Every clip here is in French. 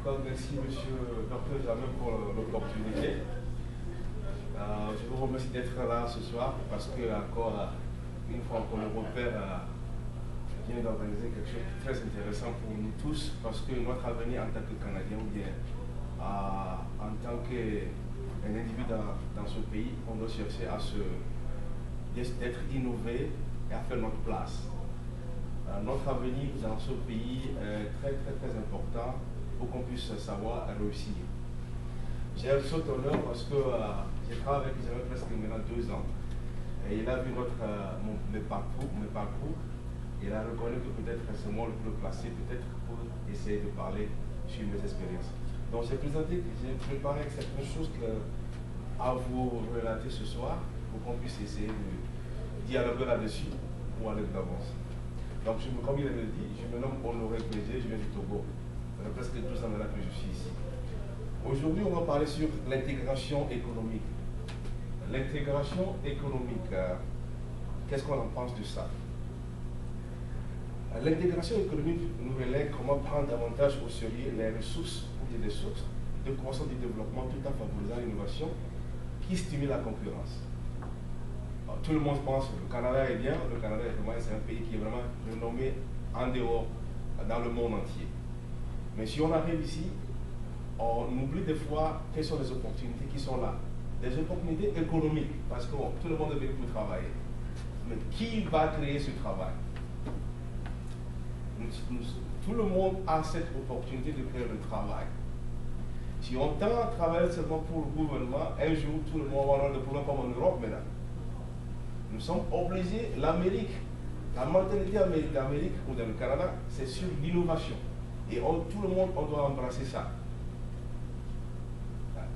Donc, merci Monsieur Dr Jamel pour l'opportunité. Je vous remercie d'être là ce soir parce que, encore une fois, qu'on le repère vient d'organiser quelque chose de très intéressant pour nous tous parce que notre avenir en tant que Canadien ou bien en tant qu'un individu dans ce pays, on doit chercher à d'être innové et à faire notre place. Notre avenir dans ce pays est très important pour qu'on puisse savoir réussir. J'ai un saut honneur parce que j'ai travaillé avec Isabelle presque maintenant 2 ans. Et il a vu mes parcours. Il a reconnu que peut-être c'est moi le plus placé, peut-être pour essayer de parler sur mes expériences. Donc j'ai préparé certaines choses à vous relater ce soir pour qu'on puisse essayer de dialoguer là-dessus pour aller de l'avance. Donc comme il le dit, je me nomme Honoré Gléger, je viens du Togo. Ça fait presque 12 ans que je suis ici. Aujourd'hui, on va parler sur l'intégration économique. L'intégration économique, qu'est-ce qu'on en pense de ça? L'intégration économique nous relève comment prendre davantage au sérieux les ressources ou des ressources de croissance et de développement tout en favorisant l'innovation qui stimule la concurrence. Alors, tout le monde pense que le Canada est bien, le Canada c'est un pays qui est vraiment renommé en dehors, dans le monde entier. Mais si on arrive ici, on oublie des fois quelles sont les opportunités qui sont là. Des opportunités économiques, parce que tout le monde est venu pour travailler. Mais qui va créer ce travail? Tout le monde a cette opportunité de créer le travail. Si on tend à travailler seulement pour le gouvernement, un jour tout le monde va avoir des problèmes comme en Europe maintenant. Nous sommes obligés, l'Amérique, la mentalité d'Amérique ou dans le Canada, c'est sur l'innovation. Et tout le monde, on doit embrasser ça.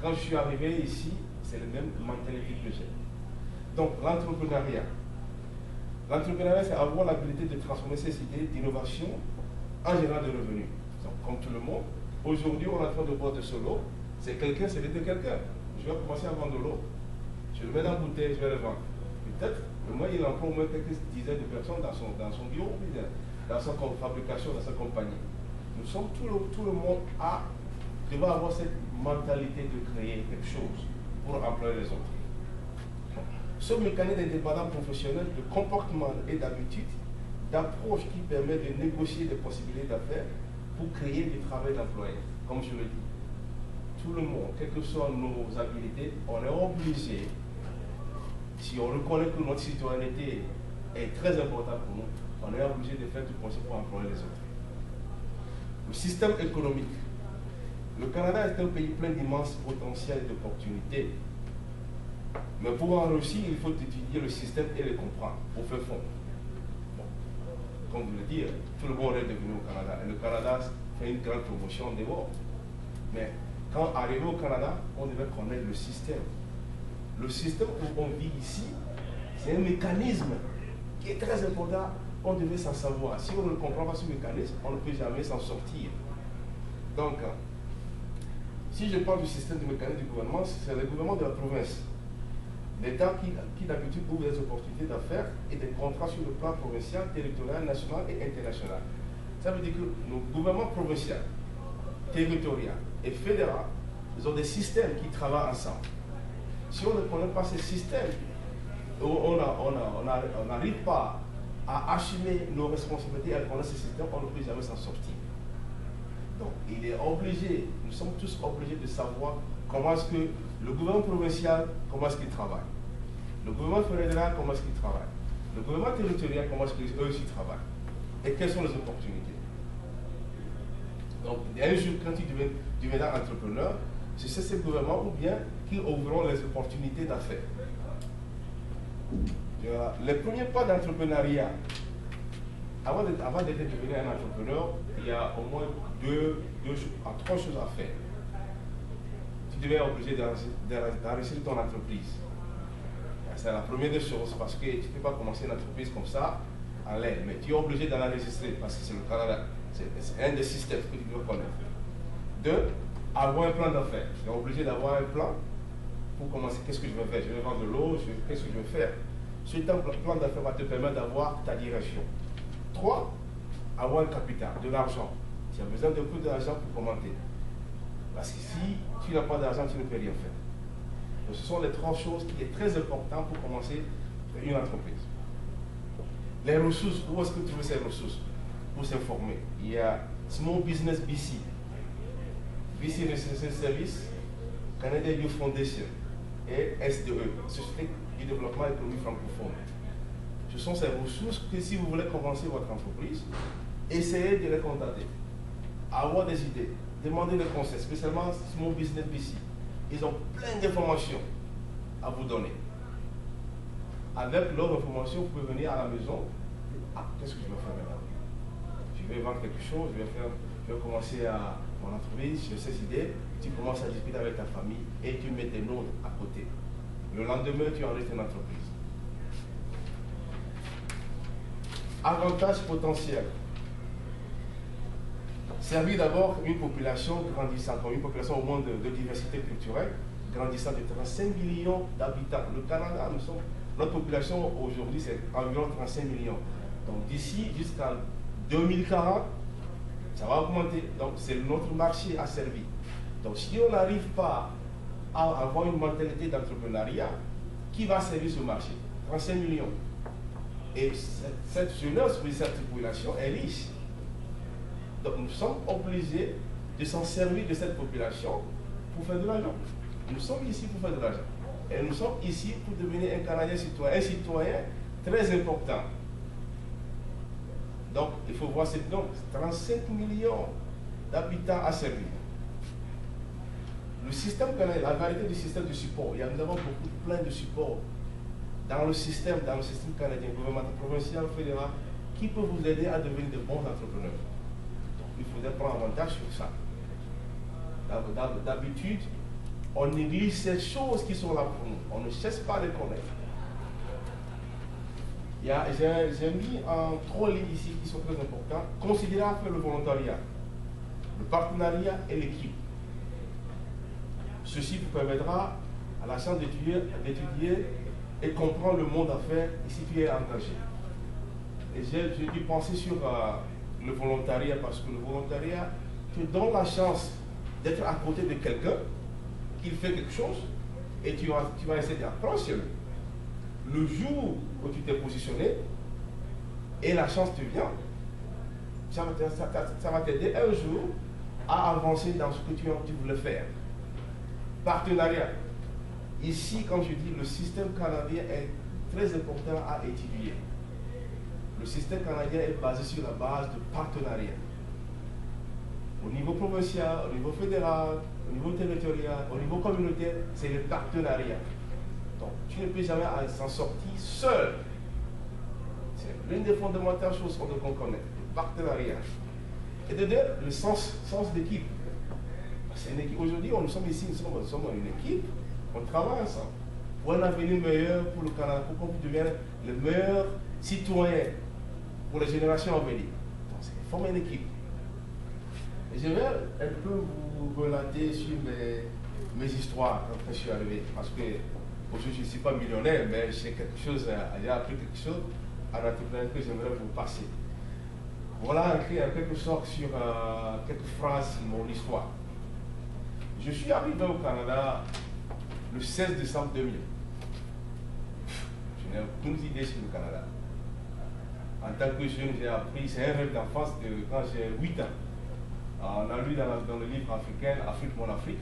Quand je suis arrivé ici, c'est la même mentalité que j'ai. Donc l'entrepreneuriat. L'entrepreneuriat, c'est avoir l'habilité de transformer ces idées d'innovation en général de revenus. Donc, comme tout le monde, aujourd'hui, on est en train de boire de ce lot. C'est quelqu'un, c'est de quelqu'un. Je vais commencer à vendre de l'eau. Je le mets dans la bouteille, je vais le vendre. Peut-être, moi, il emploie au moins quelques dizaines de personnes dans son bureau, dans sa fabrication, dans sa compagnie. Nous sommes, tout le monde doit avoir cette mentalité de créer quelque chose pour employer les autres. Ce mécanisme d'indépendance professionnelle, de comportement et d'habitude, d'approche qui permet de négocier des possibilités d'affaires pour créer du travail d'employé. Comme je le dis, tout le monde, quelles que soient nos habilités, on est obligé, si on reconnaît que notre citoyenneté est très importante pour nous, on est obligé de faire tout possible pour employer les autres. Le système économique. Le Canada est un pays plein d'immenses potentiels et d'opportunités. Mais pour en réussir, il faut étudier le système et le comprendre au fait fond. Bon. Comme vous le dites, tout le monde est devenu au Canada. Et le Canada fait une grande promotion dehors. Mais quand arrivé au Canada, on devait connaître le système. Le système où on vit ici, c'est un mécanisme qui est très important. On devait s'en savoir. Si on ne comprend pas ce mécanisme, on ne peut jamais s'en sortir. Donc, si je parle du système de mécanisme du gouvernement, c'est le gouvernement de la province. L'État qui d'habitude ouvre des opportunités d'affaires et des contrats sur le plan provincial, territorial, national et international. Ça veut dire que nos gouvernements provinciaux, territoriaux et fédéraux, ils ont des systèmes qui travaillent ensemble. Si on ne connaît pas ces systèmes, on n'arrive pas à assumer nos responsabilités et à connaître ces systèmes, on ne peut jamais s'en sortir. Donc, il est obligé, nous sommes tous obligés de savoir comment est-ce que le gouvernement provincial, comment est-ce qu'il travaille. Le gouvernement fédéral, comment est-ce qu'il travaille. Le gouvernement territorial, comment est-ce qu'eux aussi travaillent. Et quelles sont les opportunités. Donc, un jour, quand tu deviendras entrepreneur, c'est ces gouvernements ou bien qui ouvriront les opportunités d'affaires. Les premiers pas d'entrepreneuriat, avant d'être devenu un entrepreneur, il y a au moins 3 choses à faire. Tu devais être obligé d'enregistrer ton entreprise. C'est la première des choses parce que tu ne peux pas commencer une entreprise comme ça en l'air, mais tu es obligé de l'enregistrer parce que c'est le Canada. C'est un des systèmes que tu dois connaître. 2, avoir un plan d'affaires. Tu es obligé d'avoir un plan pour commencer. Qu'est-ce que je vais faire? Je vais vendre de l'eau, qu'est-ce que je vais faire? Ce plan d'affaires va te permettre d'avoir ta direction. 3, avoir un capital, de l'argent. Tu as besoin de peu d'argent pour commenter. Parce que si tu n'as pas d'argent, tu ne peux rien faire. Donc, ce sont les trois choses qui sont très importantes pour commencer une entreprise. Les ressources, où est-ce que tu veux ces ressources? Pour s'informer. Il y a Small Business BC, BC Research Service, Canadian Youth Foundation et SDE, Société du développement économique francophone. Ce sont ces ressources que si vous voulez commencer votre entreprise, essayez de les contacter, avoir des idées, demander des conseils, spécialement Small Business BC. Ils ont plein d'informations à vous donner. Avec leurs informations, vous pouvez venir à la maison. Ah, qu'est-ce que je vais faire maintenant? Je vais vendre quelque chose, je vais commencer à mon entreprise, j'ai ces idées. Tu commences à discuter avec ta famille et tu mets tes notes à côté. Le lendemain, tu enregistres une entreprise. Avantages potentiels. Servir d'abord une population grandissante, une population au monde de diversité culturelle, grandissante de 35 millions d'habitants. Le Canada, notre population aujourd'hui, c'est environ 35 millions. Donc d'ici jusqu'à 2040, ça va augmenter. Donc c'est notre marché à servir. Donc si on n'arrive pas à avoir une mentalité d'entrepreneuriat, qui va servir ce marché? 35 millions. Et cette jeunesse, cette population est riche. Donc nous sommes obligés de s'en servir de cette population pour faire de l'argent. Nous sommes ici pour faire de l'argent. Et nous sommes ici pour devenir un Canadien citoyen, un citoyen très important. Donc il faut voir cette donc 35 millions d'habitants à servir. Le système canadien, la variété du système de support, nous avons plein de supports dans le système canadien, gouvernemental, provincial, fédéral, qui peut vous aider à devenir de bons entrepreneurs. Il faudrait prendre avantage sur ça. D'habitude, on néglige ces choses qui sont là pour nous. On ne cesse pas de les connaître. J'ai mis en 3 lignes ici qui sont très importantes. Considérez à faire le volontariat, le partenariat et l'équipe. Ceci vous permettra à la chance d'étudier et comprendre le monde à faire si tu es engagé. Et j'ai dû penser sur le volontariat parce que le volontariat te donne la chance d'être à côté de quelqu'un qui fait quelque chose et tu vas essayer d'apprendre sur lui. Le jour où tu t'es positionné et la chance te vient, ça va t'aider un jour à avancer dans ce que tu voulais faire. Partenariat. Ici, comme je dis, le système canadien est très important à étudier. Le système canadien est basé sur la base de partenariat. Au niveau provincial, au niveau fédéral, au niveau territorial, au niveau communautaire, c'est le partenariat. Donc, tu ne peux jamais s'en sortir seul. C'est l'une des fondamentales choses qu'on doit connaître, le partenariat. Et de deux, le sens d'équipe. Aujourd'hui, nous sommes ici, nous sommes une équipe, on travaille ensemble pour un avenir meilleur pour le Canada, pour qu'on devienne le meilleur citoyen pour les générations à venir. Donc, c'est former une équipe. Et je vais un peu vous relater sur mes histoires quand je suis arrivé, parce que aujourd'hui je ne suis pas millionnaire, mais j'ai appris quelque chose à l'entrepreneuriat que j'aimerais vous passer. Voilà en quelque sorte sur quelques phrases mon histoire. Je suis arrivé au Canada le 16 décembre 2000. Je n'ai aucune idée sur le Canada. En tant que jeune, j'ai appris, c'est un rêve d'enfance quand j'ai 8 ans. On a lu dans le livre africain, Afrique, mon Afrique,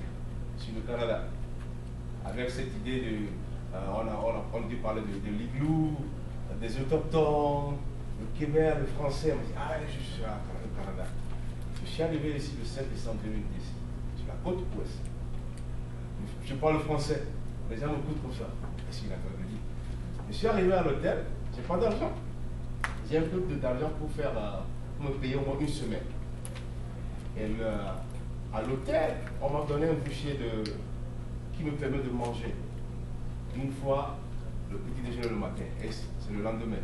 sur le Canada. Avec cette idée on dit parler de l'igloo, des autochtones, le Québec, le français. On me dit, ah, je suis au Canada. Je suis arrivé ici le 7 décembre 2010. La côte ouest. Je parle français. Les gens m'écoutent comme ça. Qu'est-ce qu'il a fait de dire? Je suis arrivé à l'hôtel, j'ai pas d'argent. J'ai un peu d'argent pour me payer au moins une semaine. Et à l'hôtel, on m'a donné un bouchée qui me permet de manger une fois le petit déjeuner le matin. Et c'est le lendemain.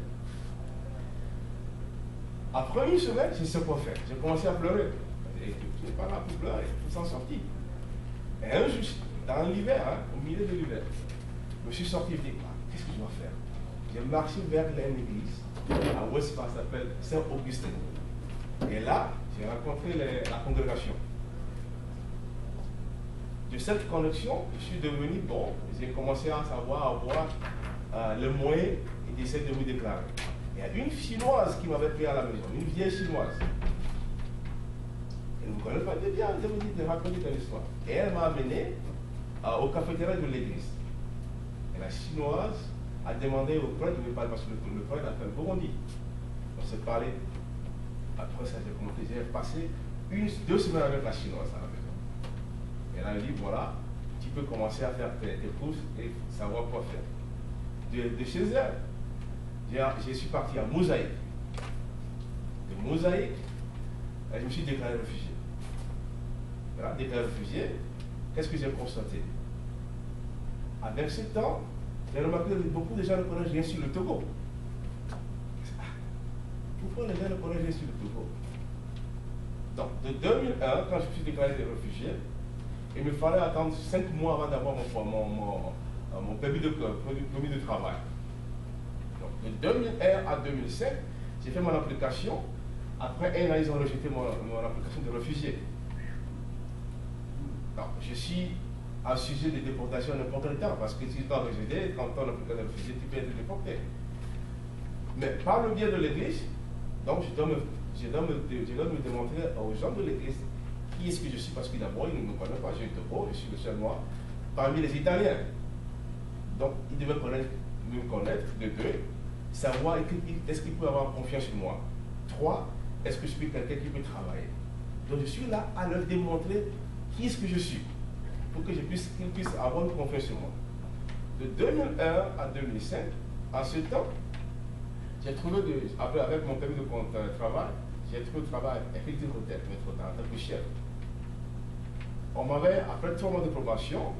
Après une semaine, je ne sais quoi faire. J'ai commencé à pleurer. Et tu n'es pas là pour pleurer, il faut s'en sortir. Et un jour, dans l'hiver, au milieu de l'hiver, je me suis sorti et je me dis, qu'est-ce que je dois faire? J'ai marché vers une église, à Westpac, ça s'appelle Saint-Augustin. Et là, j'ai rencontré la congrégation. de cette connexion, je suis devenu bon. J'ai commencé à savoir avoir le moyen d'essayer de me déclarer. Il y a une chinoise qui m'avait pris à la maison, une vieille chinoise. Elle ne me connaît pas bien, je me dis de raconter ton histoire. Et elle m'a amené au cafétéria de l'église. Et la chinoise a demandé au prêtre de me parler parce que le prêtre a fait le Burundi. On s'est parlé. Après ça, j'ai passé 2 semaines avec la chinoise à la maison. Elle a dit voilà, tu peux commencer à faire tes courses et savoir quoi faire. De chez elle, je suis parti à Mosaïque. De Mosaïque, je me suis déclaré réfugié. Voilà, déclaré réfugié, qu'est-ce que j'ai constaté? À 27 ans, j'ai remarqué que beaucoup de gens ne connaissent rien sur le Togo. Pourquoi les gens ne connaissent rien sur le Togo? Donc, de 2001, quand je me suis déclaré réfugié, il me fallait attendre 5 mois avant d'avoir mon permis de travail. Donc, de 2001 à 2005, j'ai fait mon application. Après 1 an, ils ont rejeté mon application de réfugié. Donc, je suis à sujet de déportation à n'importe quel temps, parce que si tu es rejeté, quand tu as l'application de réfugié, tu peux être déporté. Mais par le biais de l'église, donc je dois me démontrer aux gens de l'église qui est-ce que je suis, parce que d'abord, ils ne me connaissent pas, je suis le seul noir parmi les Italiens. Donc, ils devaient me connaître, de 2, savoir est-ce qu'ils peuvent avoir confiance en moi. 3, est-ce que je suis quelqu'un qui peut travailler. Donc, je suis là à leur démontrer qui est-ce que je suis, pour que qu'ils puissent avoir confiance en moi. De 2001 à 2005, en ce temps, j'ai trouvé, avec mon permis de travail, j'ai trouvé le travail effectivement maître en tant que chef. On m'avait, après 3 mois de probation,